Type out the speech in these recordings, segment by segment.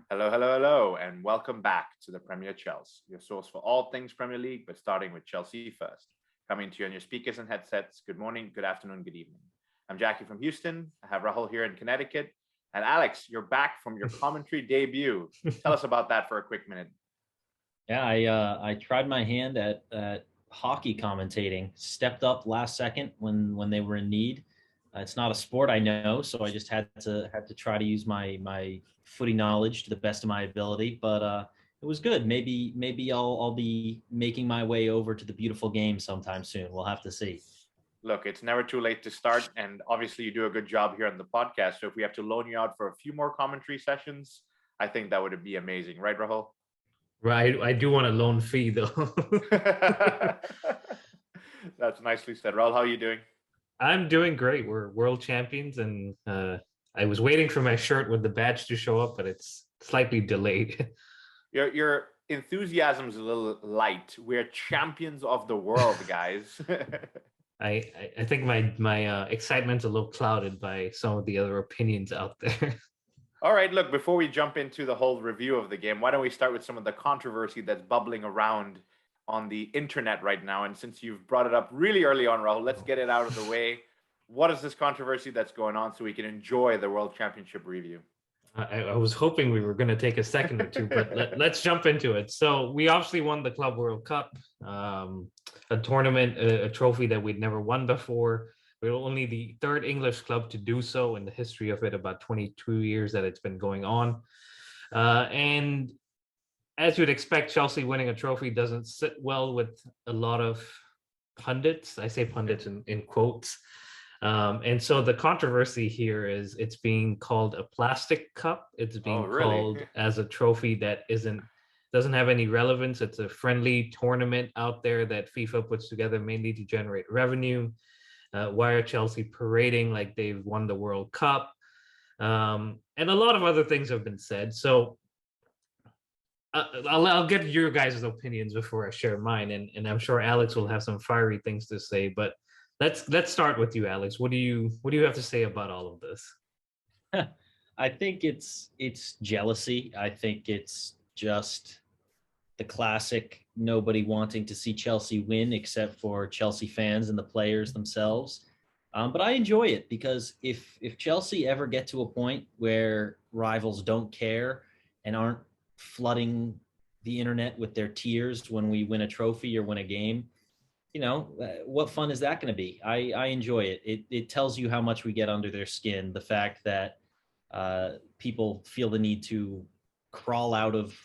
Hello, hello, hello, and welcome back to the Premier Chelsea, your source for all things Premier League, but starting with Chelsea first. Coming to you on your speakers and headsets. Good morning, good afternoon, good evening. I'm Jackie from Houston. I have Rahul here in Connecticut. And Alex, you're back from your commentary debut. Tell us about that for a quick minute. Yeah, I tried my hand at hockey commentating. Stepped up last second when they were in need. It's not a sport I know, so I just had to try to use my footy knowledge to the best of my ability. But it was good. Maybe I'll be making my way over to the beautiful game sometime soon. We'll have to see. Look, it's never too late to start, and obviously you do a good job here on the podcast. So if we have to loan you out for a few more commentary sessions, I think that would be amazing, right, Rahul? Right. I do want a loan fee though. That's nicely said. Rahul, how are you doing? I'm doing great. We're world champions, and I was waiting for my shirt with the badge to show up, but it's slightly delayed. Your enthusiasm is a little light. We're champions of the world, guys. I think my excitement's a little clouded by some of the other opinions out there. All right, look, before we jump into the whole review of the game, why don't we start with some of the controversy that's bubbling around on the internet right now? And since you've brought it up really early on, Rahul, let's get it out of the way. What is this controversy that's going on so we can enjoy the World Championship review? I was hoping we were going to take a second or two, but let's jump into it. So we obviously won the Club World Cup, a tournament, a trophy that we'd never won before. We're only the third English club to do so in the history of it, about 22 years that it's been going on. And as you'd expect, Chelsea winning a trophy doesn't sit well with a lot of pundits. I say pundits in quotes. And so the controversy here is it's being called a plastic cup. It's being called as a trophy that doesn't have any relevance. It's a friendly tournament out there that FIFA puts together mainly to generate revenue. Why are Chelsea parading like they've won the World Cup? And a lot of other things have been said. So I'll get your guys' opinions before I share mine, and I'm sure Alex will have some fiery things to say. But let's start with you, Alex. What do you have to say about all of this? I think it's jealousy. I think it's just the classic nobody wanting to see Chelsea win except for Chelsea fans and the players themselves. But I enjoy it because if Chelsea ever get to a point where rivals don't care and aren't flooding the internet with their tears when we win a trophy or win a game, what fun is that going to be? I enjoy it. It tells you how much we get under their skin. The fact that people feel the need to crawl out of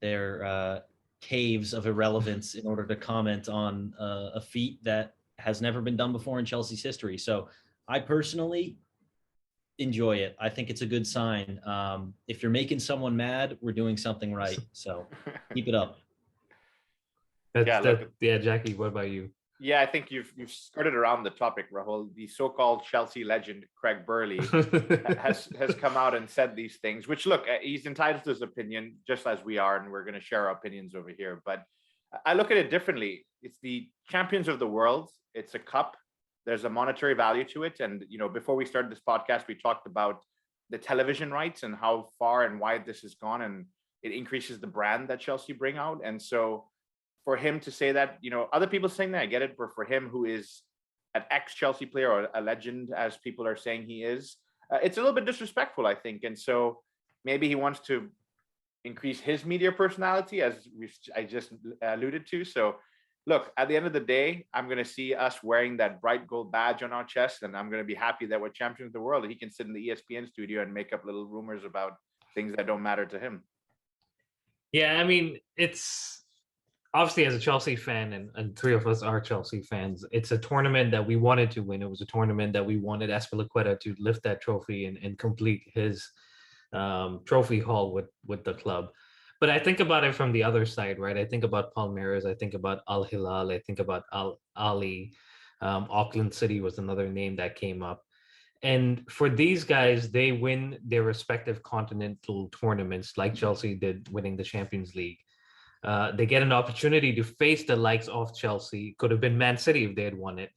their caves of irrelevance in order to comment on a feat that has never been done before in Chelsea's history. So I personally enjoy it. I think it's a good sign. If you're making someone mad, we're doing something right. So keep it up. Jackie, what about you? Yeah, I think you've skirted around the topic, Rahul. The so-called Chelsea legend Craig Burley has come out and said these things, which, look, he's entitled to his opinion, just as we are, and we're going to share our opinions over here. But I look at it differently. It's the champions of the world. It's a cup. There's a monetary value to it. And, before we started this podcast, we talked about the television rights and how far and wide this has gone, and it increases the brand that Chelsea bring out. And so for him to say that, other people saying that, I get it, but for him, who is an ex-Chelsea player or a legend, as people are saying he is, it's a little bit disrespectful, I think. And so maybe he wants to increase his media personality, as I just alluded to. So look, at the end of the day, I'm going to see us wearing that bright gold badge on our chest, and I'm going to be happy that we're champions of the world. He can sit in the ESPN studio and make up little rumors about things that don't matter to him. Yeah, I mean, it's obviously, as a Chelsea fan, and three of us are Chelsea fans, it's a tournament that we wanted to win. It was a tournament that we wanted Azpilicueta to lift that trophy and complete his trophy haul with the club. But I think about it from the other side, right? I think about Palmeiras, I think about Al Hilal, I think about Al Ali. Auckland City was another name that came up. And for these guys, they win their respective continental tournaments like Chelsea did winning the Champions League. They get an opportunity to face the likes of Chelsea. Could have been Man City if they had won it.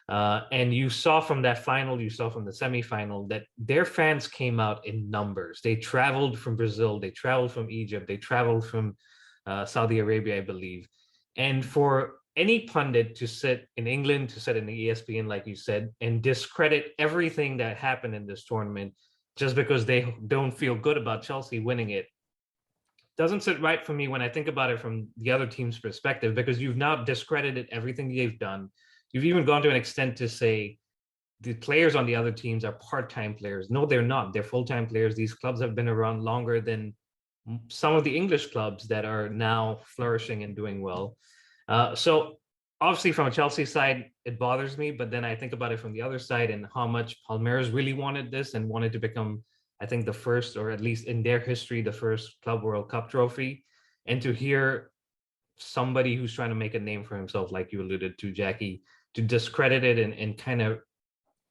And you saw from that final, you saw from the semifinal that their fans came out in numbers. They traveled from Brazil, they traveled from Egypt, they traveled from Saudi Arabia, I believe. And for any pundit to sit in England, to sit in the ESPN, like you said, and discredit everything that happened in this tournament just because they don't feel good about Chelsea winning it, doesn't sit right for me when I think about it from the other team's perspective, because you've now discredited everything they've done. You've even gone to an extent to say the players on the other teams are part-time players. No, they're not. They're full-time players. These clubs have been around longer than some of the English clubs that are now flourishing and doing well. So obviously from a Chelsea side, it bothers me, but then I think about it from the other side and how much Palmeiras really wanted this and wanted to become, I think, the first, or at least in their history, the first Club World Cup trophy. And to hear somebody who's trying to make a name for himself, like you alluded to, Jackie, to discredit it and kind of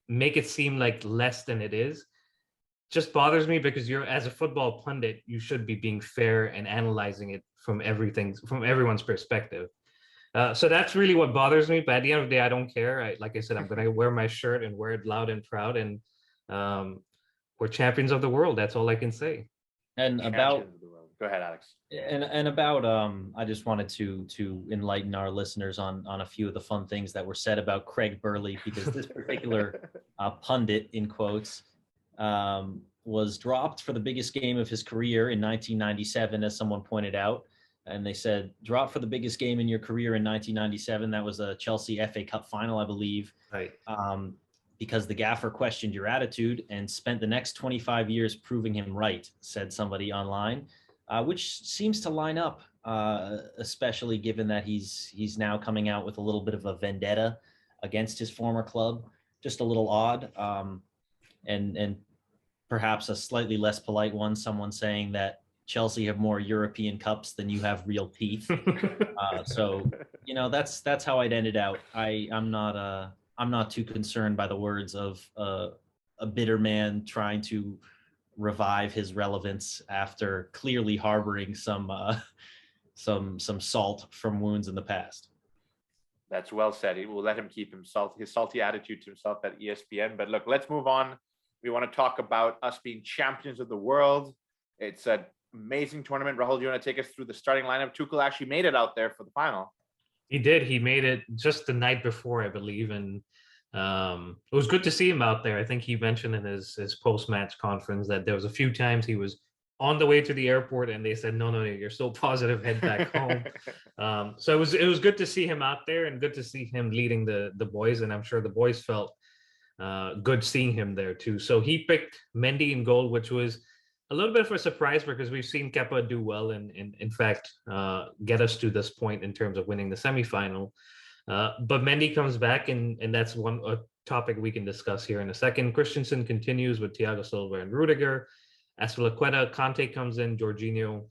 make it seem like less than it is, just bothers me, because you're, as a football pundit, you should be being fair and analyzing it from everyone's perspective. So that's really what bothers me. But at the end of the day, I don't care. Like I said, I'm going to wear my shirt and wear it loud and proud. And we're champions of the world. That's all I can say. And about, go ahead, Alex. And about I just wanted to enlighten our listeners on a few of the fun things that were said about Craig Burley, because this particular pundit, in quotes, was dropped for the biggest game of his career in 1997, as someone pointed out. And they said, drop for the biggest game in your career in 1997. That was a Chelsea FA Cup final, I believe. Right. Because the gaffer questioned your attitude and spent the next 25 years proving him right, said somebody online, which seems to line up, especially given that he's now coming out with a little bit of a vendetta against his former club. Just a little odd. And perhaps a slightly less polite one, someone saying that Chelsea have more European cups than you have real teeth. So, that's how I'd ended out. I'm not too concerned by the words of a bitter man trying to revive his relevance after clearly harboring some salt from wounds in the past. That's well said. We'll let him keep his salty attitude to himself at ESPN. But look, let's move on. We want to talk about us being champions of the world. It's an amazing tournament. Rahul, do you want to take us through the starting lineup? Tuchel actually made it out there for the final. He did. He made it just the night before, I believe. And it was good to see him out there. I think he mentioned in his post-match conference that there was a few times he was on the way to the airport and they said, no, you're still positive, head back home. So it was good to see him out there and good to see him leading the boys. And I'm sure the boys felt good seeing him there too. So he picked Mendy in goal, which was a little bit of a surprise because we've seen Kepa do well and in fact get us to this point in terms of winning the semifinal. But Mendy comes back and that's a topic we can discuss here in a second. Christensen continues with Thiago Silva and Rudiger. Azpilicueta, Kante comes in. Jorginho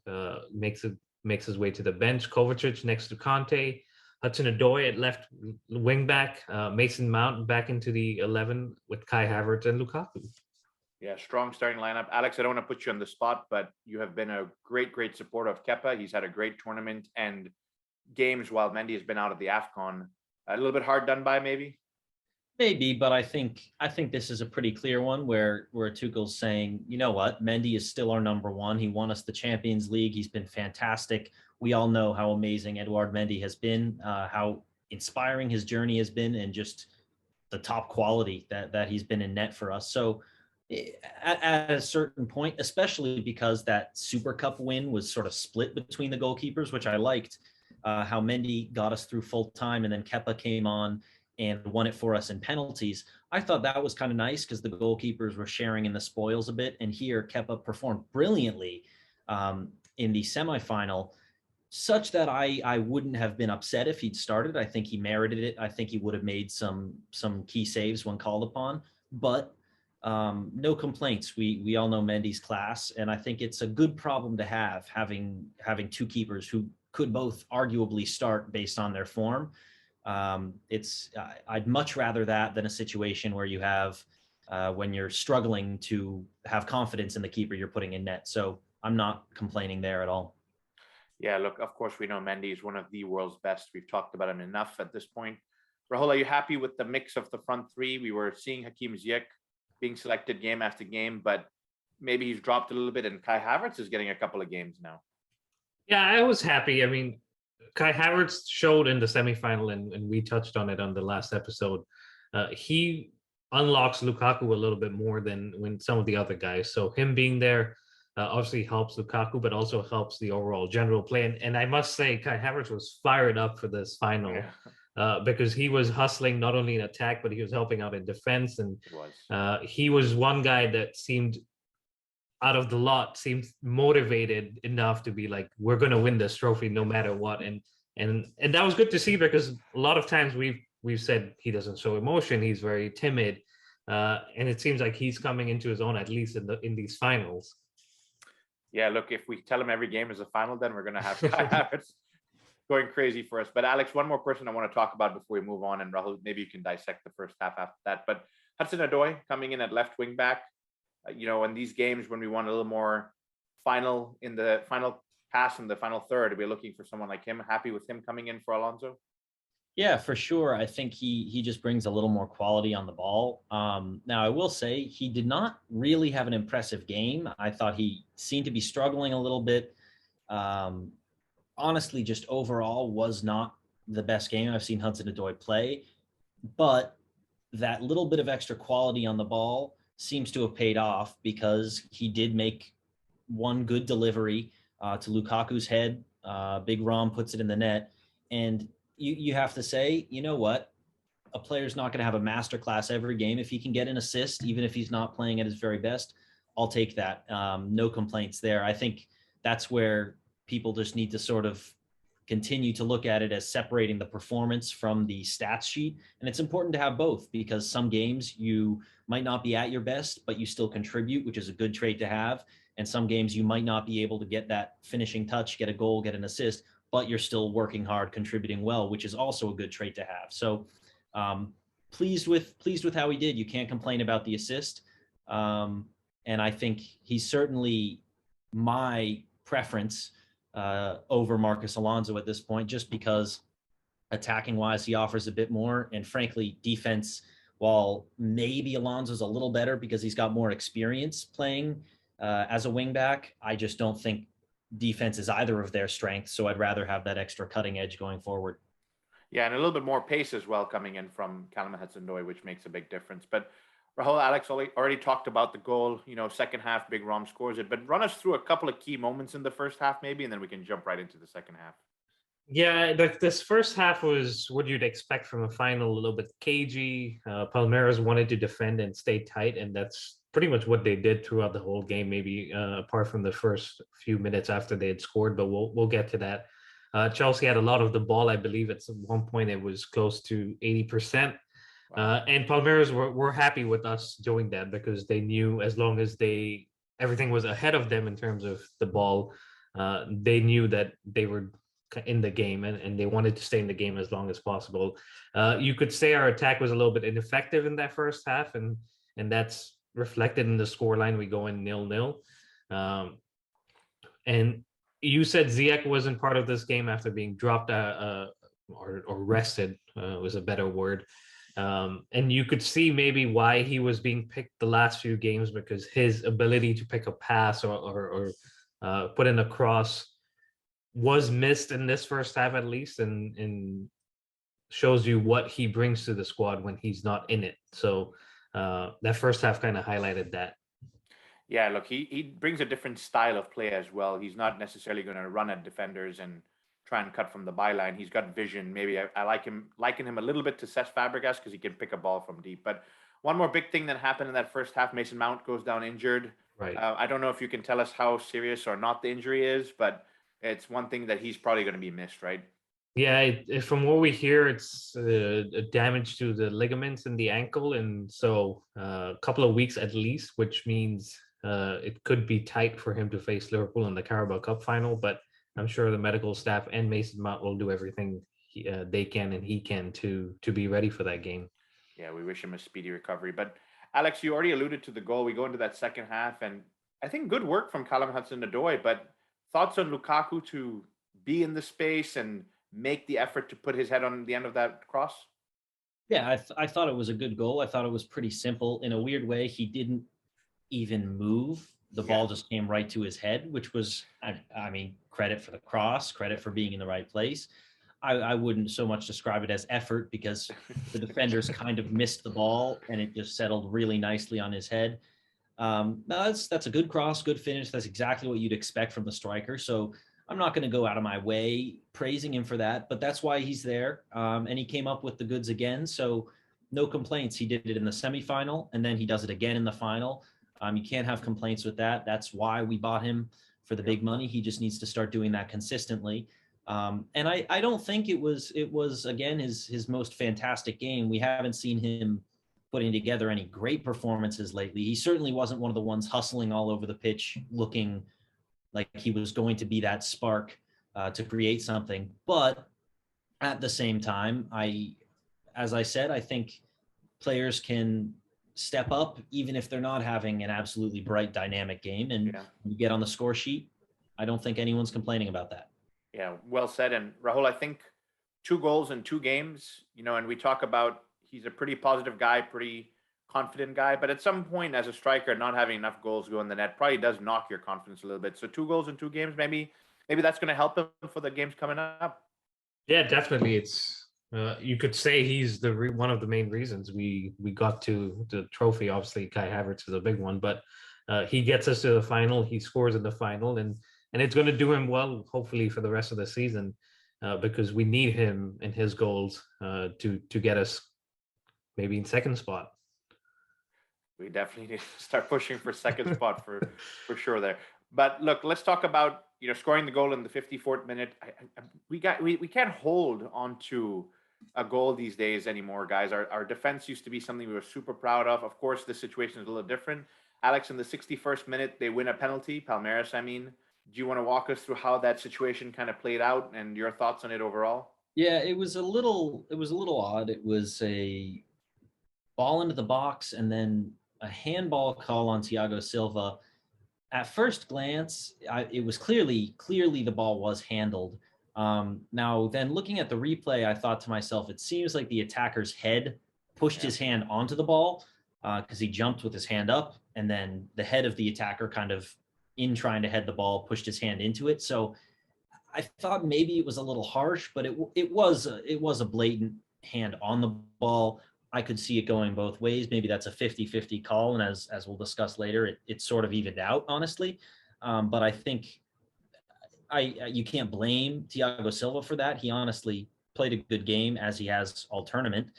makes his way to the bench. Kovacic next to Kante. Hudson-Odoi at left wing back. Mason Mount back into the 11 with Kai Havertz and Lukaku. Yeah, strong starting lineup. Alex, I don't want to put you on the spot, but you have been a great supporter of Kepa. He's had a great tournament and games while Mendy has been out of the AFCON. A little bit hard done by, maybe? Maybe, but I think this is a pretty clear one where Tuchel's saying, you know what, Mendy is still our number one. He won us the Champions League. He's been fantastic. We all know how amazing Edouard Mendy has been, how inspiring his journey has been, and just the top quality that he's been in net for us. So at a certain point, especially because that Super Cup win was sort of split between the goalkeepers, which I liked, how Mendy got us through full time and then Kepa came on and won it for us in penalties. I thought that was kind of nice because the goalkeepers were sharing in the spoils a bit. And here Kepa performed brilliantly in the semifinal, such that I wouldn't have been upset if he'd started. I think he merited it. I think he would have made some key saves when called upon, but no complaints. We all know Mendy's class, and I think it's a good problem to have, having two keepers who could both arguably start based on their form. I'd much rather that than a situation where you have when you're struggling to have confidence in the keeper you're putting in net. So I'm not complaining there at all. Yeah, look, of course, we know Mendy is one of the world's best. We've talked about him enough at this point. Rahul, are you happy with the mix of the front three? We were seeing Hakim Ziyech being selected game after game, but maybe he's dropped a little bit, and Kai Havertz is getting a couple of games now. Yeah, I was happy. I mean, Kai Havertz showed in the semifinal, and we touched on it on the last episode. He unlocks Lukaku a little bit more than when some of the other guys. So him being there obviously helps Lukaku, but also helps the overall general play. And I must say, Kai Havertz was fired up for this final. Yeah. Because he was hustling not only in attack, but he was helping out in defense. And He was. he was one guy that seemed out of the lot, seemed motivated enough to be like, we're going to win this trophy no matter what. And that was good to see, because a lot of times we've said he doesn't show emotion, he's very timid. And it seems like he's coming into his own, at least in these finals. Yeah, look, if we tell him every game is a final, then we're going to have Kai Havertz going crazy for us. But Alex, one more person I want to talk about before we move on, and Rahul, maybe you can dissect the first half after that. But Hudson-Odoi coming in at left wing back, in these games when we want a little more final pass in the final third, we're looking for someone like him. Happy with him coming in for Alonso? Yeah, for sure. I think he just brings a little more quality on the ball. Now, I will say he did not really have an impressive game. I thought he seemed to be struggling a little bit. Honestly, just overall was not the best game I've seen Hudson-Odoi play. But that little bit of extra quality on the ball seems to have paid off, because he did make one good delivery to Lukaku's head. Big Rom puts it in the net. And you have to say, you know what? A player's not going to have a masterclass every game. If he can get an assist, even if he's not playing at his very best, I'll take that. No complaints there. I think that's where people just need to sort of continue to look at it as separating the performance from the stats sheet. And it's important to have both, because some games you might not be at your best, but you still contribute, which is a good trait to have. And some games you might not be able to get that finishing touch, get a goal, get an assist, but you're still working hard, contributing well, which is also a good trait to have. So pleased with how he did. You can't complain about the assist. And I think he's certainly my preference over Marcus Alonso at this point, just because attacking wise, he offers a bit more. And frankly, defense, while maybe Alonso's a little better because he's got more experience playing as a wing back, I just don't think defense is either of their strengths. So I'd rather have that extra cutting edge going forward. Yeah, and a little bit more pace as well coming in from Callum Hudson-Odoi, which makes a big difference. But Rahul, Alex already talked about the goal, second half, Big Rom scores it, but run us through a couple of key moments in the first half maybe, and then we can jump right into the second half. Yeah, this first half was what you'd expect from a final, a little bit cagey. Palmeiras wanted to defend and stay tight, and that's pretty much what they did throughout the whole game, maybe apart from the first few minutes after they had scored, but we'll get to that. Chelsea had a lot of the ball. I believe at one point it was close to 80%. Wow. And Palmeiras were happy with us doing that, because they knew as long as everything was ahead of them in terms of the ball, they knew that they were in the game, and they wanted to stay in the game as long as possible. You could say our attack was a little bit ineffective in that first half, and that's reflected in the scoreline. We go in 0-0. And you said Ziyech wasn't part of this game after being dropped or rested was a better word. And you could see maybe why he was being picked the last few games, because his ability to pick a pass or put in a cross was missed in this first half at least, and shows you what he brings to the squad when he's not in it. So that first half kind of highlighted that. Yeah, look, he brings a different style of play as well. He's not necessarily going to run at defenders and try and cut from the byline. He's got vision. Maybe I liken him a little bit to Cesc Fabregas, because he can pick a ball from deep. But one more big thing that happened in that first half, Mason Mount goes down injured. Right. I don't know if you can tell us how serious or not the injury is, but it's one thing that he's probably going to be missed, right? Yeah, from what we hear, it's a damage to the ligaments in the ankle, and so a couple of weeks at least, which means it could be tight for him to face Liverpool in the Carabao Cup final. But I'm sure the medical staff and Mason Mount will do everything they can and he can to be ready for that game. Yeah, we wish him a speedy recovery. But Alex, you already alluded to the goal. We go into that second half, and I think good work from Callum Hudson-Odoi. But thoughts on Lukaku to be in the space and make the effort to put his head on the end of that cross? Yeah, I thought it was a good goal. I thought it was pretty simple. In a weird way, he didn't even move. The Yeah. ball just came right to his head, which was, I mean, credit for the cross, credit for being in the right place. I wouldn't so much describe it as effort because the defenders kind of missed the ball and it just settled really nicely on his head. No, that's a good cross, good finish. That's exactly what you'd expect from the striker. So I'm not going to go out of my way praising him for that, but that's why he's there. And he came up with the goods again. So no complaints. He did it in the semifinal, and then he does it again in the final. You can't have complaints with that. That's why we bought him for the big money. He just needs to start doing that consistently. And I don't think it was again his most fantastic game. We haven't seen him putting together any great performances lately. He certainly wasn't one of the ones hustling all over the pitch, looking like he was going to be that spark to create something. But at the same time, as I said, I think players can step up even if they're not having an absolutely bright, dynamic game. And you get on the score sheet, I don't think anyone's complaining about that. Yeah, well said. And Rahul, I think 2 goals in 2 games, and we talk about he's a pretty positive guy, pretty confident guy, but at some point as a striker, not having enough goals go in the net probably does knock your confidence a little bit. So 2 goals in 2 games, maybe that's going to help him for the games coming up. Yeah, definitely. It's you could say he's one of the main reasons we got to the trophy. Obviously, Kai Havertz is a big one, but he gets us to the final. He scores in the final, and it's going to do him well, hopefully, for the rest of the season, because we need him and his goals to get us maybe in second spot. We definitely need to start pushing for second spot for sure there. But look, let's talk about scoring the goal in the 54th minute. We can't hold on to a goal these days anymore, guys. Our defense used to be something we were super proud of. Of course, the situation is a little different. Alex, in the 61st minute, they win a penalty. Palmeiras, I mean. Do you want to walk us through how that situation kind of played out and your thoughts on it overall? Yeah, it was a little odd. It was a ball into the box and then a handball call on Thiago Silva. At first glance, it was clearly the ball was handled. Now, then looking at the replay, I thought to myself, it seems like the attacker's head pushed his hand onto the ball because he jumped with his hand up, and then the head of the attacker kind of, in trying to head the ball, pushed his hand into it. So I thought maybe it was a little harsh, but it was a blatant hand on the ball. I could see it going both ways. Maybe that's a 50-50 call. And as we'll discuss later, it sort of evened out, honestly. But I think you can't blame Thiago Silva for that. He honestly played a good game, as he has all tournament.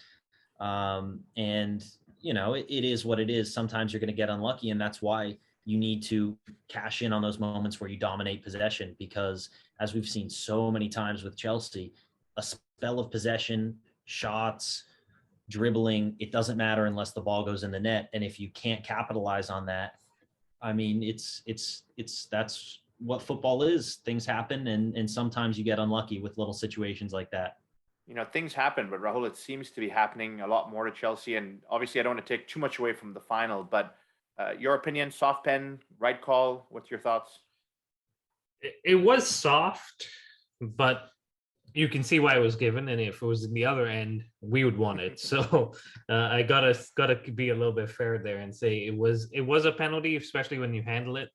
And, it is what it is. Sometimes you're going to get unlucky, and that's why you need to cash in on those moments where you dominate possession, because as we've seen so many times with Chelsea, a spell of possession, shots, dribbling, it doesn't matter unless the ball goes in the net. And if you can't capitalize on that, I mean, that's what football is. Things happen, and sometimes you get unlucky with little situations like that. Things happen, but Rahul, it seems to be happening a lot more to Chelsea. And obviously I don't want to take too much away from the final, but your opinion, soft pen, right call, what's your thoughts? It was soft, but you can see why it was given, and if it was in the other end, we would want it. So I gotta be a little bit fair there and say it was a penalty, especially when you handle it.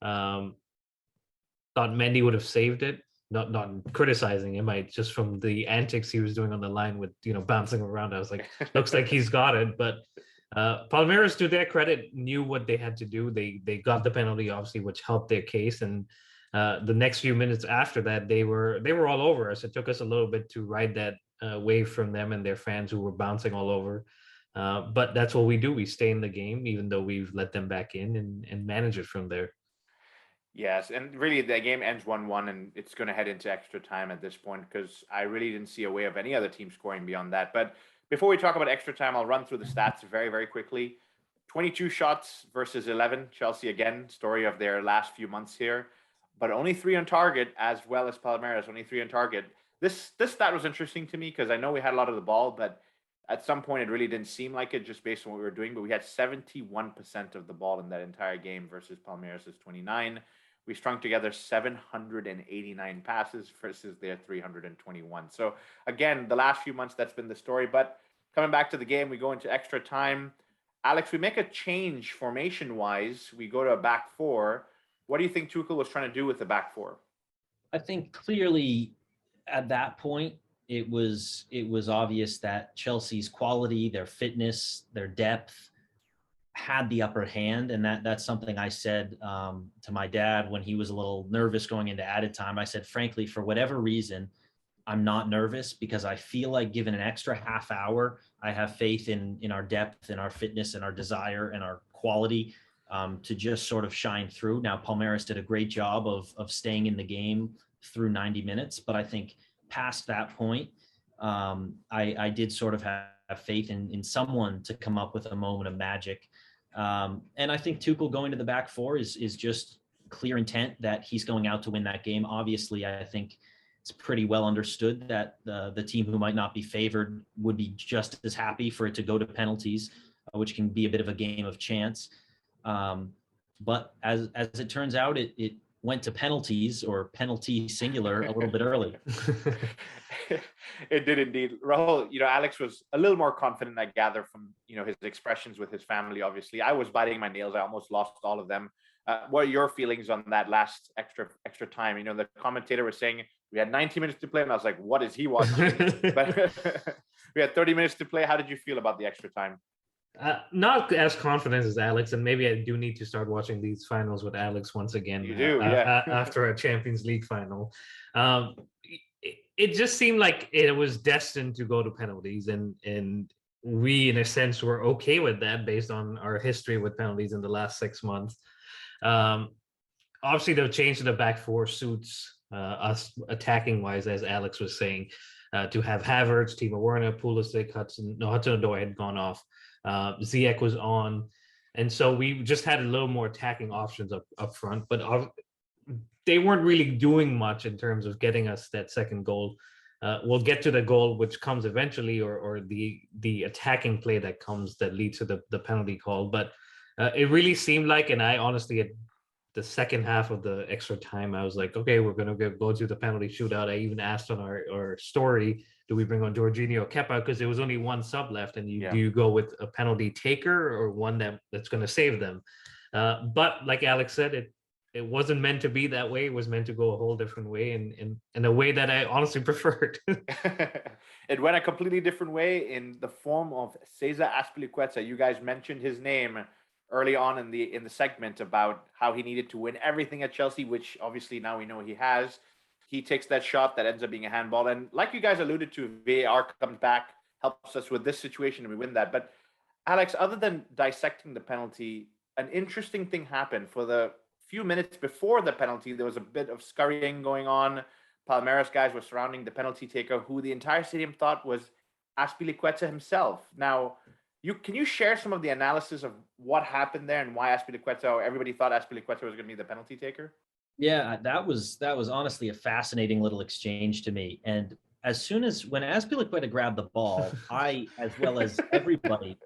Thought Mendy would have saved it. Not criticizing him, just from the antics he was doing on the line with bouncing around. I was like, looks like he's got it. But Palmeiras, to their credit, knew what they had to do. They got the penalty, obviously, which helped their case. And the next few minutes after that, they were all over us. It took us a little bit to ride that wave from them and their fans who were bouncing all over. But that's what we do. We stay in the game, even though we've let them back in and manage it from there. Yes, and really the game ends 1-1, and it's going to head into extra time at this point, because I really didn't see a way of any other team scoring beyond that. But before we talk about extra time, I'll run through the stats very, very quickly. 22 shots versus 11. Chelsea, again, story of their last few months here. But only 3 on target, as well as Palmeiras, only 3 on target. This stat was interesting to me because I know we had a lot of the ball, but at some point it really didn't seem like it just based on what we were doing. But we had 71% of the ball in that entire game versus Palmeiras' 29. We strung together 789 passes versus their 321. So again, the last few months, that's been the story. But coming back to the game, we go into extra time. Alex, we make a change formation-wise. We go to a back four. What do you think Tuchel was trying to do with the back four? I think clearly at that point, it was obvious that Chelsea's quality, their fitness, their depth had the upper hand. And that's something I said to my dad when he was a little nervous going into added time. I said, frankly, for whatever reason, I'm not nervous because I feel like given an extra half hour, I have faith in our depth and our fitness and our desire and our quality to just sort of shine through. Now, Palmeiras did a great job of staying in the game through 90 minutes, but I think past that point, I did sort of have faith in someone to come up with a moment of magic. And I think Tuchel going to the back four is just clear intent that he's going out to win that game. Obviously, I think it's pretty well understood that the team who might not be favored would be just as happy for it to go to penalties, which can be a bit of a game of chance. But as it turns out, it went to penalties, or penalty singular, a little bit early. It did indeed. Rahul, Alex was a little more confident, I gather, from, his expressions with his family, obviously. I was biting my nails. I almost lost all of them. What are your feelings on that last extra time? The commentator was saying we had 90 minutes to play, and I was like, what is he watching? But we had 30 minutes to play. How did you feel about the extra time? Not as confident as Alex, and maybe I do need to start watching these finals with Alex once again. You do, yeah. After a Champions League final. It just seemed like it was destined to go to penalties, and we, in a sense, were okay with that based on our history with penalties in the last 6 months. Obviously, the change to the back four suits us attacking-wise, as Alex was saying, to have Havertz, Timo Werner, Pulisic, Hudson-Odoi had gone off. Ziyech was on, and so we just had a little more attacking options up front, but they weren't really doing much in terms of getting us that second goal. We'll get to the goal, which comes eventually, or the attacking play that leads to the penalty call. But it really seemed like, and I honestly, at the second half of the extra time, I was like, okay, we're going to go to the penalty shootout. I even asked on our story, do we bring on Jorginho Kepa? Because there was only one sub left, and do you go with a penalty taker or one that's going to save them? But like Alex said, it wasn't meant to be that way. It was meant to go a whole different way, and in a way that I honestly preferred. It went a completely different way in the form of Cesar Azpilicueta. You guys mentioned his name early on in the segment about how he needed to win everything at Chelsea, which obviously now we know he has. He takes that shot that ends up being a handball. And like you guys alluded to, VAR comes back, helps us with this situation, and we win that. But Alex, other than dissecting the penalty, an interesting thing happened. For the few minutes before the penalty, there was a bit of scurrying going on. Palmeiras guys were surrounding the penalty taker, who the entire stadium thought was Azpilicueta himself. Now, can you share some of the analysis of what happened there and why Azpilicueta, or everybody thought Azpilicueta was going to be the penalty taker? Yeah, that was honestly a fascinating little exchange to me. And when Azpilicueta grabbed the ball, I, as well as everybody,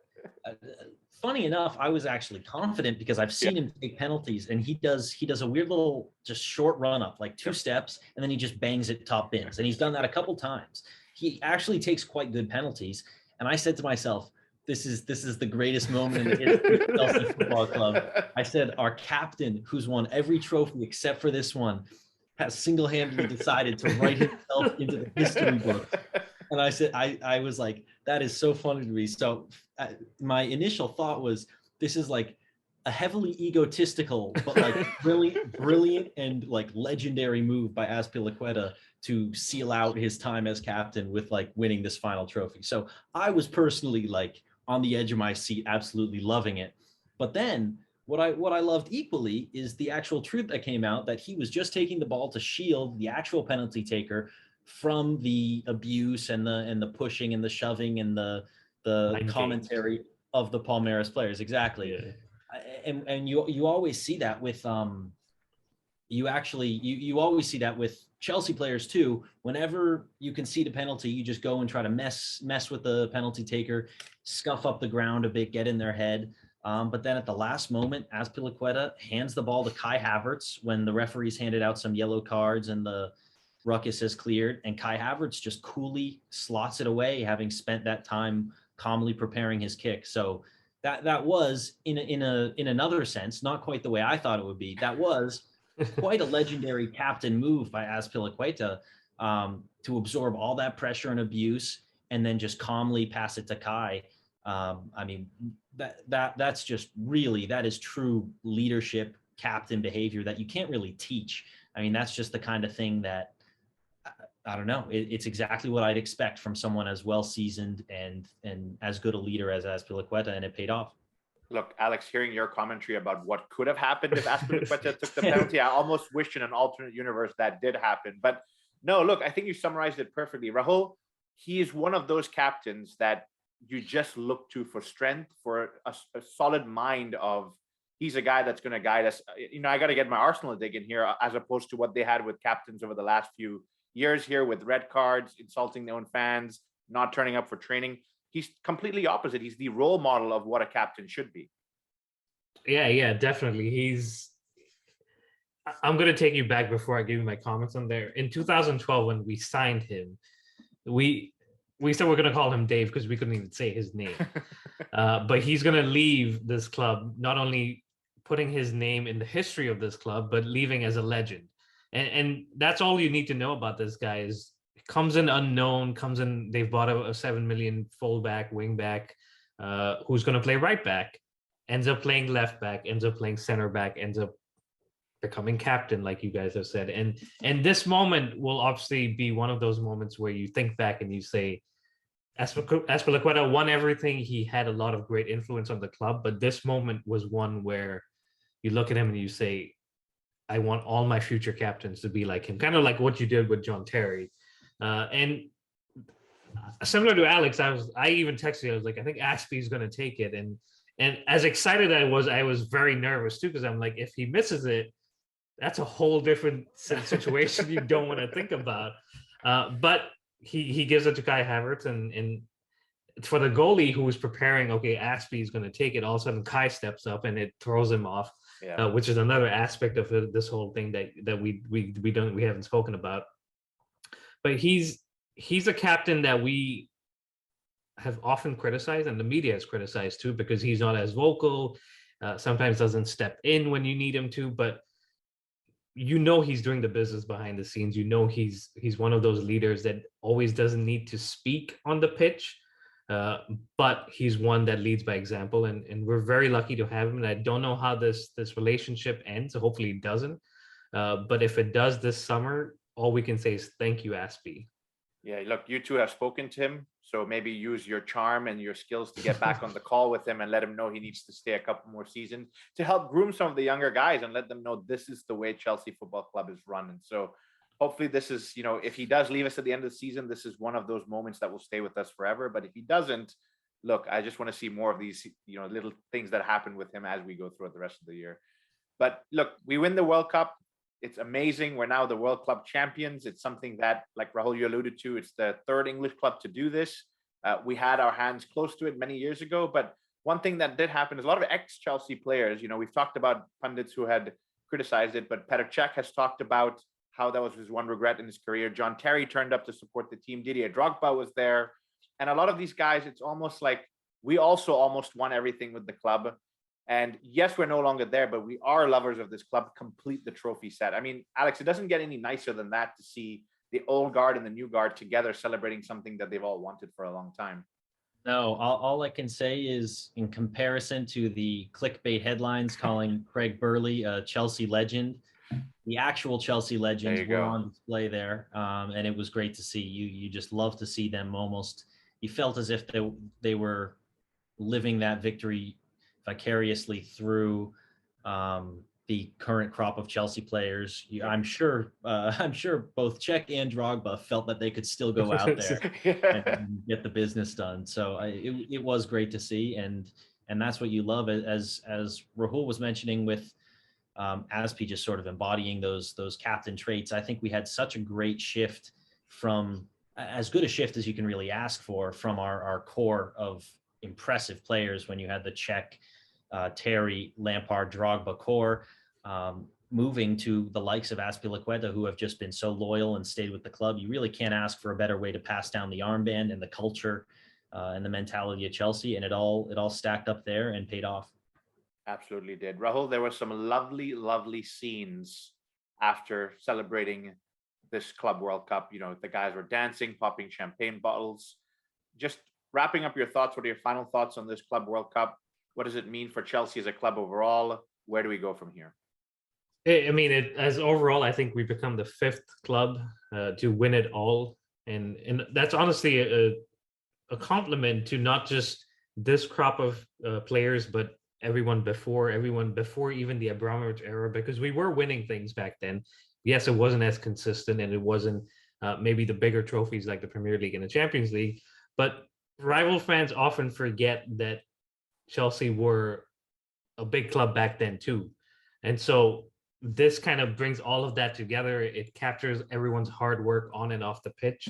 funny enough, I was actually confident because I've seen him take penalties, and he does a weird little just short run up, like 2 steps, and then he just bangs it top bins. And he's done that a couple times. He actually takes quite good penalties. And I said to myself, this is the greatest moment in the history of Chelsea Football Club. I said, our captain, who's won every trophy except for this one, has single-handedly decided to write himself into the history books. And I said, I was like, that is so funny to me. So my initial thought was, this is like a heavily egotistical, but like really brilliant and like legendary move by Azpilicueta to seal out his time as captain with like winning this final trophy. So I was personally like on the edge of my seat, absolutely loving it. But then what I loved equally is the actual truth that came out, that he was just taking the ball to shield the actual penalty taker from the abuse and the pushing and the shoving and the commentary of the Palmeiras players. Exactly. Yeah. And you always see that with you always see that with Chelsea players too. Whenever you concede a penalty, you just go and try to mess with the penalty taker, scuff up the ground a bit, get in their head. But then at the last moment, Azpilicueta hands the ball to Kai Havertz when the referees handed out some yellow cards and the ruckus has cleared, and Kai Havertz just coolly slots it away, having spent that time calmly preparing his kick. So that was in another sense, not quite the way I thought it would be. That was quite a legendary captain move by Azpilicueta, to absorb all that pressure and abuse and then just calmly pass it to Kai. I mean, that's just really, that is true leadership, captain behavior that you can't really teach. I mean, that's just the kind of thing that, I don't know. It's exactly what I'd expect from someone as well seasoned and as good a leader as Azpilicueta, and it paid off. Look, Alex, hearing your commentary about what could have happened if Azpilicueta took the penalty, I almost wished in an alternate universe that did happen. But no, look, I think you summarized it perfectly. Rahul, he is one of those captains that you just look to for strength, for a solid mind of, he's a guy that's going to guide us. You know, I got to get my Arsenal dig in here, as opposed to what they had with captains over the last few years here, with red cards, insulting their own fans, not turning up for training. He's completely opposite. He's the role model of what a captain should be. Yeah, definitely. I'm going to take you back before I give you my comments on there. In 2012, when we signed him, we said we're going to call him Dave because we couldn't even say his name. But he's going to leave this club, not only putting his name in the history of this club, but leaving as a legend. And that's all you need to know about this guy. Is comes in unknown, they've bought a 7 million fullback, wing back, who's going to play right back, ends up playing left back, ends up playing center back, ends up becoming captain, like you guys have said. And this moment will obviously be one of those moments where you think back and you say, Azpilicueta won everything. He had a lot of great influence on the club, but this moment was one where you look at him and you say, I want all my future captains to be like him, kind of like what you did with John Terry. And similar to Alex, I even texted you, I was like, I think Aspie's going to take it. And as excited as I was very nervous too, because I'm like, if he misses it, that's a whole different situation you don't want to think about. But he gives it to Kai Havertz, and for the goalie who was preparing, okay, Aspie is going to take it, all of a sudden Kai steps up and it throws him off, which is another aspect of this whole thing that we haven't spoken about. But he's a captain that we have often criticized, and the media has criticized too, because he's not as vocal, sometimes doesn't step in when you need him to, but you know he's doing the business behind the scenes. You know he's one of those leaders that always doesn't need to speak on the pitch, but he's one that leads by example, and we're very lucky to have him. And I don't know how this relationship ends. Hopefully it doesn't, but if it does this summer, all we can say is thank you, Aspie. Yeah, look, you two have spoken to him, so maybe use your charm and your skills to get back on the call with him and let him know he needs to stay a couple more seasons to help groom some of the younger guys and let them know this is the way Chelsea Football Club is run. And so hopefully this is, you know, if he does leave us at the end of the season, this is one of those moments that will stay with us forever. But if he doesn't, look, I just want to see more of these, you know, little things that happen with him as we go throughout the rest of the year. But look, we win the World Cup. It's amazing. We're now the World Club champions. It's something that, like Rahul, you alluded to, it's the third English club to do this. We had our hands close to it many years ago. But one thing that did happen is a lot of ex-Chelsea players, you know, we've talked about pundits who had criticized it, but Petr Cech has talked about how that was his one regret in his career. John Terry turned up to support the team. Didier Drogba was there. And a lot of these guys, it's almost like we also almost won everything with the club. And yes, we're no longer there, but we are lovers of this club. Complete the trophy set. I mean, Alex, it doesn't get any nicer than that to see the old guard and the new guard together celebrating something that they've all wanted for a long time. No, all I can say is, in comparison to the clickbait headlines calling Craig Burley a Chelsea legend, the actual Chelsea legends were on display there. And it was great to see. You just love to see them almost. You felt as if they were living that victory vicariously through the current crop of Chelsea players. I'm sure both Cech and Drogba felt that they could still go out there and get the business done. So it was great to see, and that's what you love, as Rahul was mentioning with Aspie just sort of embodying those captain traits. I think we had such a great shift, from as good a shift as you can really ask for, from our core of impressive players when you had the Cech, Terry, Lampard, Drogba core, moving to the likes of Azpilicueta, who have just been so loyal and stayed with the club. You really can't ask for a better way to pass down the armband and the culture and the mentality of Chelsea, and it all stacked up there and paid off. Absolutely did. Rahul, there were some lovely, lovely scenes after celebrating this Club World Cup. You know, the guys were dancing, popping champagne bottles. Just wrapping up your thoughts, what are your final thoughts on this Club World Cup? What does it mean for Chelsea as a club overall? Where do we go from here? I mean, as overall, I think we've become the fifth club to win it all, and that's honestly a compliment to not just this crop of players, but everyone before even the Abramovich era, because we were winning things back then. Yes, it wasn't as consistent, and it wasn't maybe the bigger trophies like the Premier League and the Champions League, but rival fans often forget that Chelsea were a big club back then too. And so this kind of brings all of that together. It captures everyone's hard work on and off the pitch.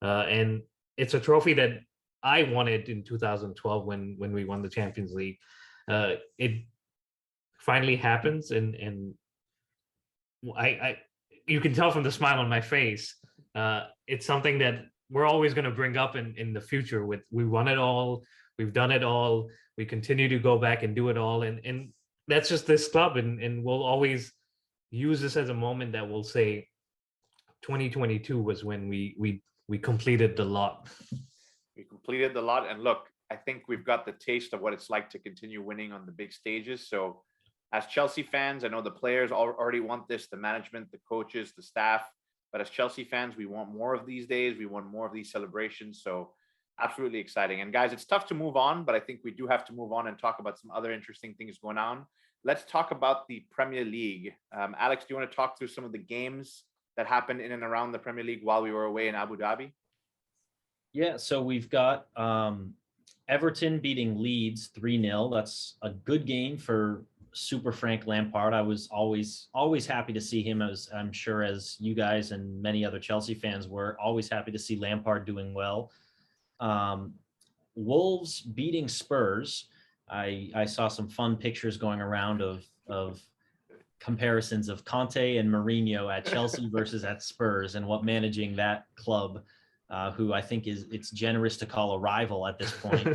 And it's a trophy that I wanted in 2012 when we won the Champions League. It finally happens, and I you can tell from the smile on my face. It's something that we're always going to bring up in the future. With we won it all, we've done it all, we continue to go back and do it all, and that's just this club, and we'll always use this as a moment that we'll say 2022 was when we completed the lot. We completed the lot, and look, I think we've got the taste of what it's like to continue winning on the big stages. So as Chelsea fans, I know the players already want this, the management, the coaches, the staff, but as Chelsea fans, we want more of these days. We want more of these celebrations. So absolutely exciting. And guys, it's tough to move on, but I think we do have to move on and talk about some other interesting things going on. Let's talk about the Premier League. Alex, do you want to talk through some of the games that happened in and around the Premier League while we were away in Abu Dhabi? Yeah, so we've got Everton beating Leeds 3-0. That's a good game for Super Frank Lampard. I was always happy to see him, as I'm sure as you guys and many other Chelsea fans were always happy to see Lampard doing well. Wolves beating Spurs. I saw some fun pictures going around of comparisons of Kante and Mourinho at Chelsea versus at Spurs, and what managing that club, who I think it's generous to call a rival at this point,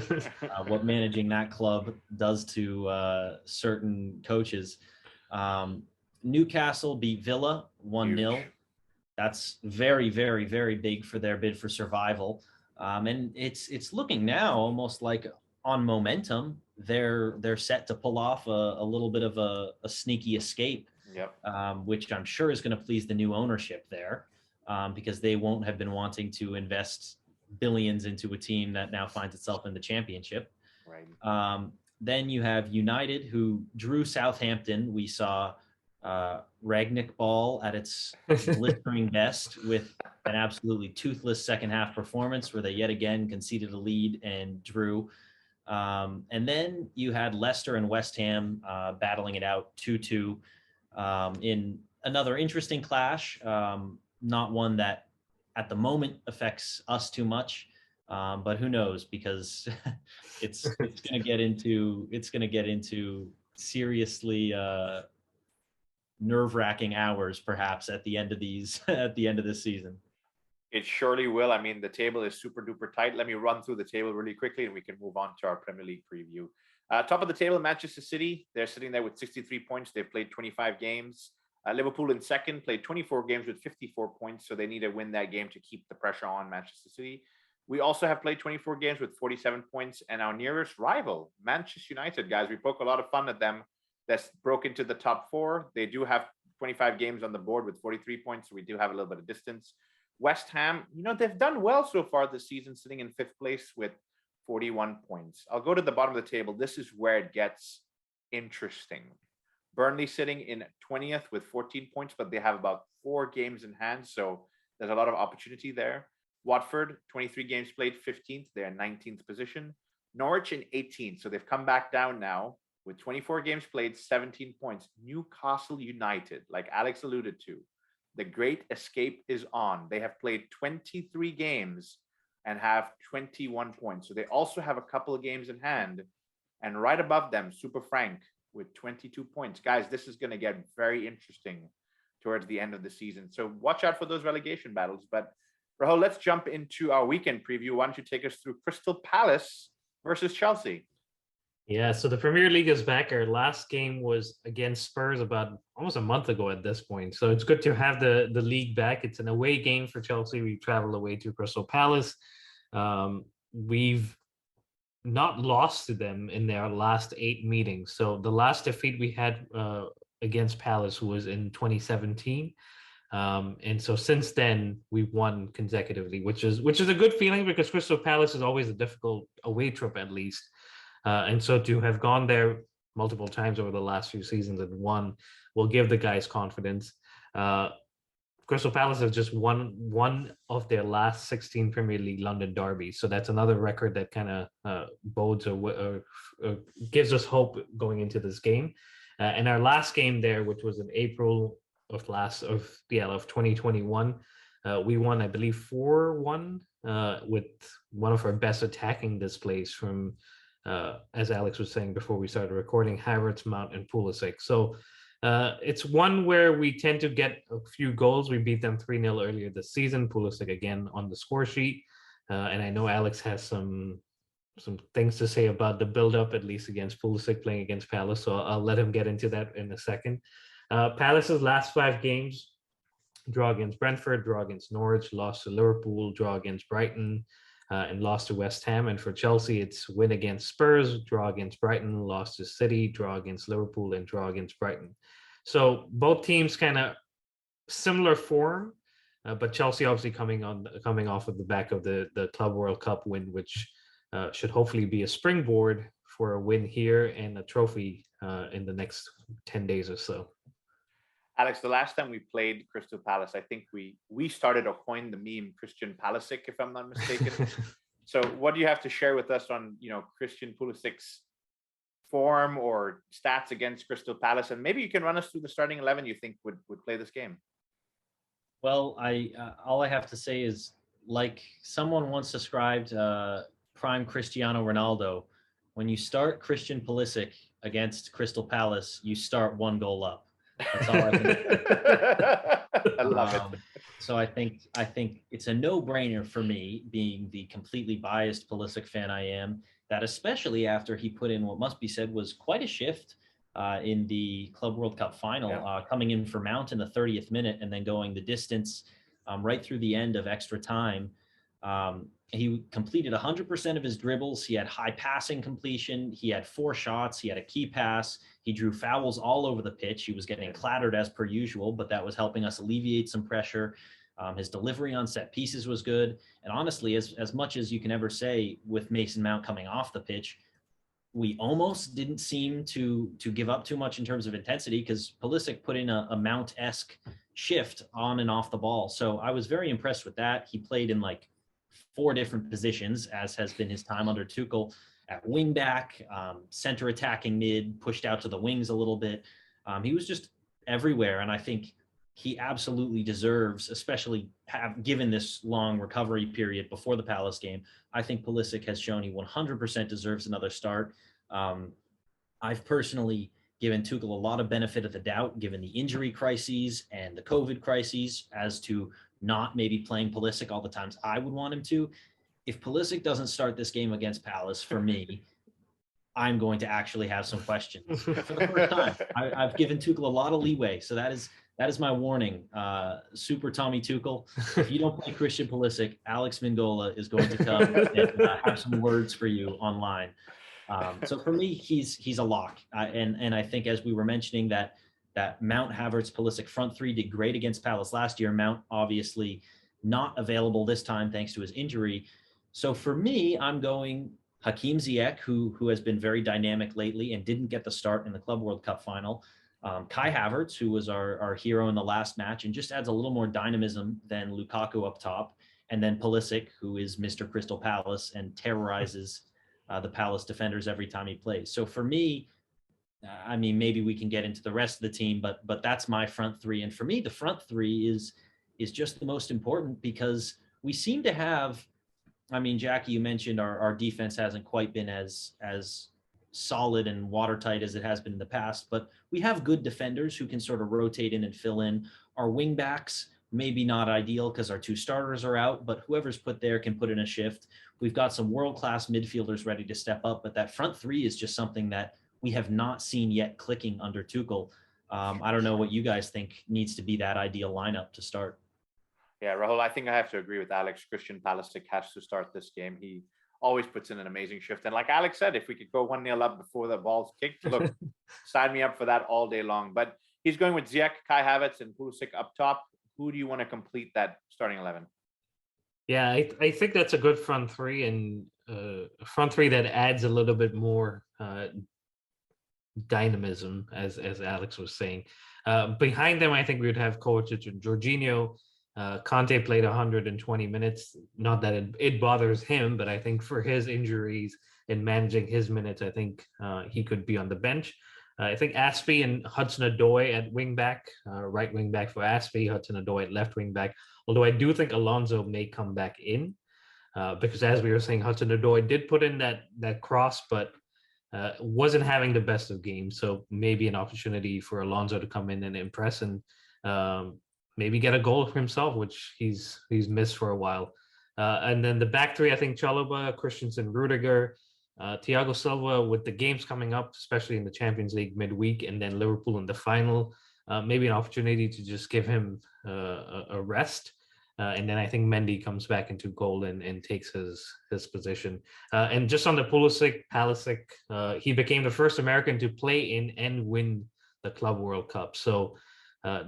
what managing that club does to certain coaches. Newcastle beat Villa 1-0. That's very, very, very big for their bid for survival. And it's looking now almost like on momentum, they're set to pull off a little bit of a sneaky escape, which I'm sure is going to please the new ownership there. Because they won't have been wanting to invest billions into a team that now finds itself in the championship. Right. Then you have United, who drew Southampton. We saw Ragnick ball at its blistering best, with an absolutely toothless second half performance where they yet again conceded a lead and drew. And then you had Leicester and West Ham battling it out 2-2 in another interesting clash. Not one that at the moment affects us too much, but who knows, because it's going to get into seriously nerve-wracking hours perhaps at the end of this season. It surely will. I mean, the table is super duper tight. Let me run through the table really quickly and we can move on to our Premier League preview. Top of the table, Manchester City. They're sitting there with 63 points. They've played 25 games. Liverpool in second, played 24 games with 54 points, so they need to win that game to keep the pressure on Manchester City. We also have played 24 games with 47 points, and our nearest rival, Manchester United, guys, we poke a lot of fun at them. That's broke into the top four. They do have 25 games on the board with 43 points, so we do have a little bit of distance. West Ham, they've done well so far this season, sitting in fifth place with 41 points. I'll go to the bottom of the table. This is where it gets interesting. Burnley sitting in 20th with 14 points, but they have about 4 games in hand, so there's a lot of opportunity there. Watford, 23 games played, 15th. They're in 19th position. Norwich in 18th, so they've come back down now with 24 games played, 17 points. Newcastle United, like Alex alluded to, the great escape is on. They have played 23 games and have 21 points. So they also have a couple of games in hand. And right above them, Super Frank with 22 points. Guys, this is going to get very interesting towards the end of the season. So watch out for those relegation battles. But Rahul, let's jump into our weekend preview. Why don't you take us through Crystal Palace versus Chelsea? Yeah, so the Premier League is back. Our last game was against Spurs about almost a month ago at this point. So it's good to have the league back. It's an away game for Chelsea. We travel away to Crystal Palace. We've not lost to them in their last 8 meetings. So the last defeat we had against Palace was in 2017. And so since then we've won consecutively, which is a good feeling because Crystal Palace is always a difficult away trip at least. And so to have gone there multiple times over the last few seasons and won will give the guys confidence. Crystal Palace has just won one of their last 16 Premier League London derbies. So that's another record that kind of bodes or gives us hope going into this game. And our last game there, which was in April of 2021, we won, I believe, 4-1 with one of our best attacking displays from, as Alex was saying before we started recording, Havertz, Mount, and Pulisic. So it's one where we tend to get a few goals. We beat them 3-0 earlier this season. Pulisic again on the score sheet. And I know Alex has some things to say about the build-up, at least against Pulisic playing against Palace. So I'll let him get into that in a second. Palace's last 5 games: draw against Brentford, draw against Norwich, lost to Liverpool, draw against Brighton, and lost to West Ham. And for Chelsea, it's win against Spurs, draw against Brighton, lost to City, draw against Liverpool, and draw against Brighton. So both teams kind of similar form, but Chelsea obviously coming off of the back of the Club World Cup win, which should hopefully be a springboard for a win here and a trophy in the next 10 days or so. Alex, the last time we played Crystal Palace, I think we started to coin the meme Christian Palasic, if I'm not mistaken. So what do you have to share with us on, Christian Pulisic's form or stats against Crystal Palace? And maybe you can run us through the starting 11 you think would play this game. Well, all I have to say is, like someone once described prime Cristiano Ronaldo, when you start Christian Pulisic against Crystal Palace, you start 1 goal up. That's all I can say. I love it. So I think it's a no-brainer for me, being the completely biased Pulisic fan I am, that especially after he put in what must be said was quite a shift in the Club World Cup final, coming in for Mount in the 30th minute and then going the distance right through the end of extra time. He completed 100% of his dribbles. He had high passing completion. He had 4 shots. He had a key pass. He drew fouls all over the pitch. He was getting clattered as per usual, but that was helping us alleviate some pressure. His delivery on set pieces was good. And honestly, as much as you can ever say with Mason Mount coming off the pitch, we almost didn't seem to give up too much in terms of intensity, because Pulisic put in a Mount-esque shift on and off the ball. So I was very impressed with that. He played in like 4 different positions, as has been his time under Tuchel, at wing back, center attacking mid, pushed out to the wings a little bit. He was just everywhere. And I think he absolutely deserves, especially given this long recovery period before the Palace game, I think Pulisic has shown he 100% deserves another start. I've personally given Tuchel a lot of benefit of the doubt, given the injury crises and the COVID crises, as to not maybe playing Pulisic all the times I would want him to. If Pulisic doesn't start this game against Palace, for me, I'm going to actually have some questions. For the first time, I've given Tuchel a lot of leeway. So that is my warning. Super Tommy Tuchel, if you don't play Christian Pulisic, Alex Mingola is going to come and have some words for you online. So for me, he's a lock. And I think, as we were mentioning, that Mount, Havertz, Pulisic front 3 did great against Palace last year. Mount obviously not available this time thanks to his injury. So for me, I'm going Hakim Ziyech, who has been very dynamic lately and didn't get the start in the Club World Cup final. Kai Havertz, who was our hero in the last match and just adds a little more dynamism than Lukaku up top. And then Pulisic, who is Mr. Crystal Palace and terrorizes the Palace defenders every time he plays. So for me, I mean, maybe we can get into the rest of the team, but that's my front 3. And for me, the front 3 is just the most important, because we seem to have, I mean, Jackie, you mentioned our defense hasn't quite been as solid and watertight as it has been in the past, but we have good defenders who can sort of rotate in and fill in. Our wing backs maybe not ideal because our 2 starters are out, but whoever's put there can put in a shift. We've got some world-class midfielders ready to step up, but that front 3 is just something that we have not seen yet clicking under Tuchel. I don't know what you guys think needs to be that ideal lineup to start. Yeah, Rahul, I think I have to agree with Alex. Crystal Palasic has to start this game. He always puts in an amazing shift. And like Alex said, if we could go 1-0 up before the ball's kicked, look, sign me up for that all day long. But he's going with Ziyech, Kai Havertz, and Pulisic up top. Who do you want to complete that starting 11? Yeah, I think that's a good front 3, and a front 3 that adds a little bit more dynamism, as Alex was saying. Behind them, I think we would have Kovacic and Jorginho. Kante played 120 minutes. Not that it bothers him, but I think for his injuries and managing his minutes, I think he could be on the bench. I think Azpi and Hudson-Odoi at wing back, right wing back for Azpi, Hudson-Odoi at left wing back. Although I do think Alonso may come back in because, as we were saying, Hudson-Odoi did put in that cross, but wasn't having the best of games. So maybe an opportunity for Alonso to come in and impress and maybe get a goal for himself, which he's missed for a while. And then the back 3, I think Chalobah, Christensen, Rudiger, Thiago Silva, with the games coming up, especially in the Champions League midweek, and then Liverpool in the final, maybe an opportunity to just give him a rest. And then I think Mendy comes back into goal and takes his position. And just on the Palasic, he became the first American to play in and win the Club World Cup. So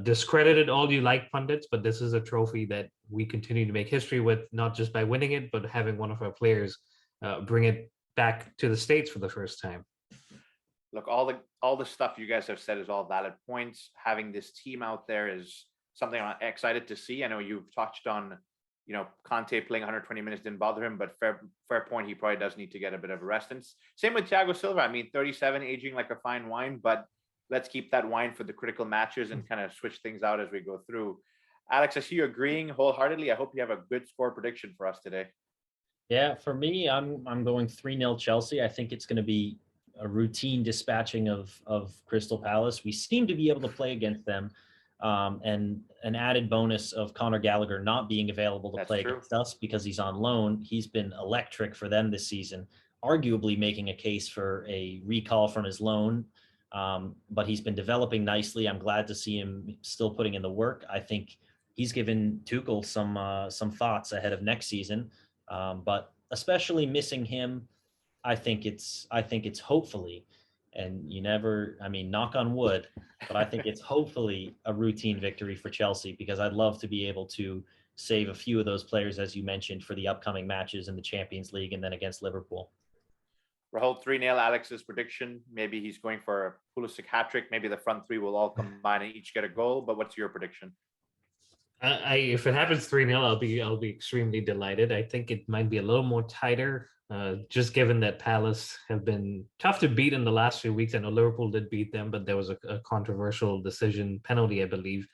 discredited all you like, pundits, but this is a trophy that we continue to make history with, not just by winning it, but having one of our players bring it back to the States for the first time. Look, all the stuff you guys have said is all valid points. Having this team out there is something I'm excited to see. I know you've touched on, Kante playing 120 minutes didn't bother him, but fair point. He probably does need to get a bit of a rest. And same with Thiago Silva. I mean, 37, aging like a fine wine, but let's keep that wine for the critical matches and kind of switch things out as we go through. Alex, I see you agreeing wholeheartedly. I hope you have a good score prediction for us today. Yeah, for me, I'm going 3-0 Chelsea. I think it's going to be a routine dispatching of Crystal Palace. We seem to be able to play against them. And an added bonus of Conor Gallagher not being available to play against us because he's on loan. He's been electric for them this season, arguably making a case for a recall from his loan. But he's been developing nicely. I'm glad to see him still putting in the work. I think he's given Tuchel some thoughts ahead of next season. But especially missing him, I think it's hopefully, and knock on wood, but I think it's hopefully a routine victory for Chelsea, because I'd love to be able to save a few of those players, as you mentioned, for the upcoming matches in the Champions League and then against Liverpool. Rahul, 3-0 Alex's prediction. Maybe he's going for a Pulisic hat-trick. Maybe the front 3 will all combine and each get a goal. But what's your prediction? If it happens 3-0, I'll be extremely delighted. I think it might be a little more tighter, just given that Palace have been tough to beat in the last few weeks. I know Liverpool did beat them, but there was a controversial decision penalty, I believe,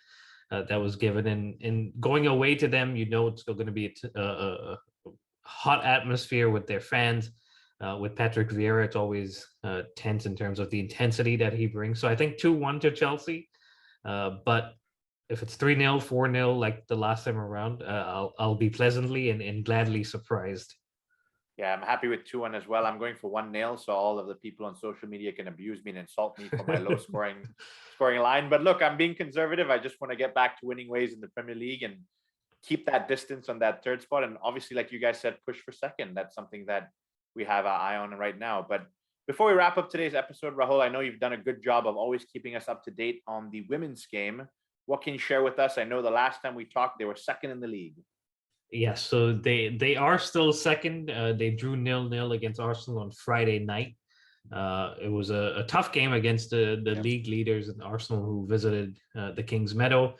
that was given. And going away to them, it's still going to be a hot atmosphere with their fans. With Patrick Vieira, it's always tense in terms of the intensity that he brings. So I think 2-1 to Chelsea, but if it's 3-0, 4-0, like the last time around, I'll be pleasantly and gladly surprised. Yeah, I'm happy with 2-1 as well. I'm going for 1-0, so all of the people on social media can abuse me and insult me for my low scoring line. But look, I'm being conservative. I just want to get back to winning ways in the Premier League and keep that distance on that third spot. And obviously, like you guys said, push for second. That's something that we have our eye on right now. But before we wrap up today's episode, Rahul, I know you've done a good job of always keeping us up to date on the women's game. What can you share with us? I know the last time we talked, they were second in the league. Yes, so they are still second. They drew 0-0 against Arsenal on Friday night. It was a tough game against the league leaders in Arsenal, who visited the King's Meadow.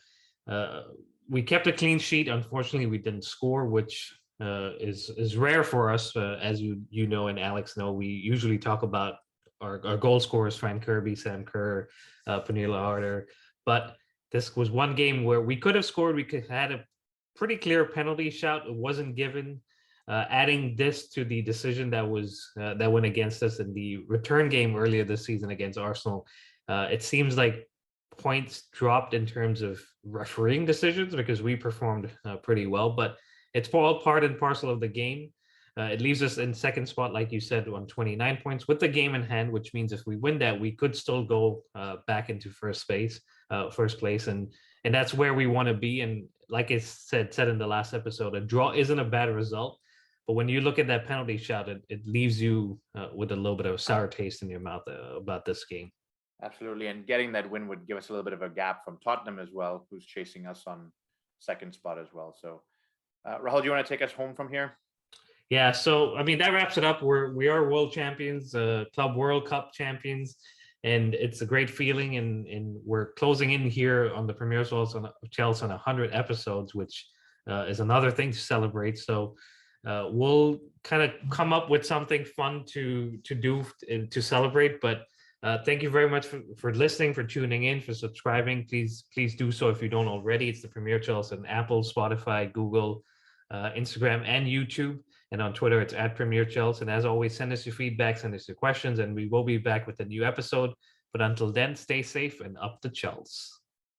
We kept a clean sheet. Unfortunately, we didn't score, which is rare for us. As you know and Alex know, we usually talk about our goal scorers, Fran Kirby, Sam Kerr, Pernilla Harder. But this was one game where we could have scored. We could have had a pretty clear penalty shout. It wasn't given. Adding this to the decision that went against us in the return game earlier this season against Arsenal, it seems like points dropped in terms of refereeing decisions because we performed pretty well, but it's all part and parcel of the game. It leaves us in second spot, like you said, on 29 points with the game in hand, which means if we win that, we could still go back into first place, and that's where we want to be. And like I said in the last episode, a draw isn't a bad result, but when you look at that penalty shot, it leaves you with a little bit of a sour taste in your mouth about this game. Absolutely, and getting that win would give us a little bit of a gap from Tottenham as well, who's chasing us on second spot as well. So, Rahul, do you want to take us home from here? Yeah, so I mean that wraps it up. We are world champions, Club World Cup champions, and it's a great feeling. And we're closing in here on the Premier Chelsea on 100 episodes, which is another thing to celebrate. So we'll kind of come up with something fun to do to celebrate. But thank you very much for listening, for tuning in, for subscribing. Please do so if you don't already. It's the Premier Chelsea on Apple, Spotify, Google, Instagram, and YouTube. And on Twitter, it's @PremierChelsea. And as always, send us your feedback, send us your questions, and we will be back with a new episode. But until then, stay safe and up the Chelsea.